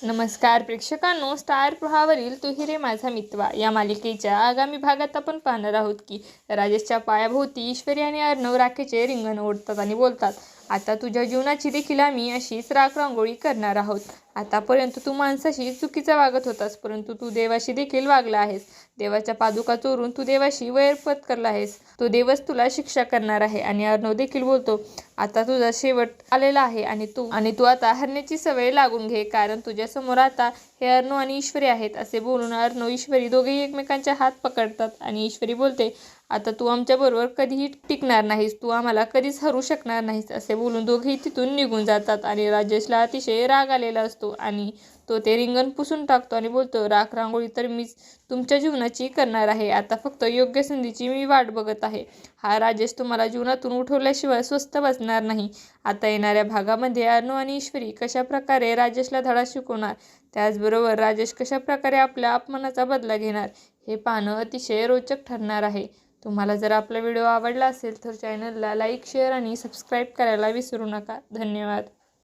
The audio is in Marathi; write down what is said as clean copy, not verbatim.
नमस्कार प्रेक्षकांनो, स्टार प्रवाहावरील तू ही रे माझा मितवा या मालिकेच्या आगामी भागात आपण पाहणार आहोत की राजेशच्या पायाभोवती ईश्वरी आणि अर्णव राखेचे रिंगण ओढतात आणि बोलतात, आता तुझ्या जीवनाची देखील आम्ही अशीच राख रांगोळी करणार आहोत. आतापर्यंत तू माणसाशी चुकीचा वागत होतास, परंतु तू देवाशी देखील वागला आहेस. देवाच्या पादुका चोरून तू देवाशी वैर पत्करला आहेस. तो देवच तुला शिक्षा करणार आहे. आणि अर्णव देखील बोलतो, आता तुझा शेवट आलेला आहे आणि तू आता हरण्याची सवय लागून घे, कारण तुझ्यासमोर आता हे अर्णव आणि ईश्वरी आहेत. असे बोलून अर्णव ईश्वरी दोघेही एकमेकांचे हात पकडतात आणि ईश्वरी बोलते, आता तू आमच्याबरोबर कधीही टिकणार नाहीस, तू आम्हाला कधीच हरू शकणार नाहीस. असे बोलून दोघेही तिथून निघून जातात आणि राजेशला अतिशय राग आलेला असतो आणि तो ते रिंगण पुसून टाकतो आणि बोलतो, राख रांगोळी तर मीच तुमच्या जीवनाची करणार आहे. आता फक्त योग्य संधीची मी वाट बघत आहे. हा राजेश तुम्हाला जीवनातून उठवल्याशिवाय स्वस्थ बसणार नाही. आता येणाऱ्या भागामध्ये अर्णव आणि ईश्वरी कशाप्रकारे राजेशला धडा शिकवणार, त्याचबरोबर राजेश कशाप्रकारे आपल्या अपमानाचा बदला घेणार, हे पाहणं अतिशय रोचक ठरणार आहे. तुम्हाला जर आपला व्हिडिओ आवडला असेल तर चॅनलला लाईक, शेअर आणि सबस्क्राईब करायला विसरू नका. धन्यवाद.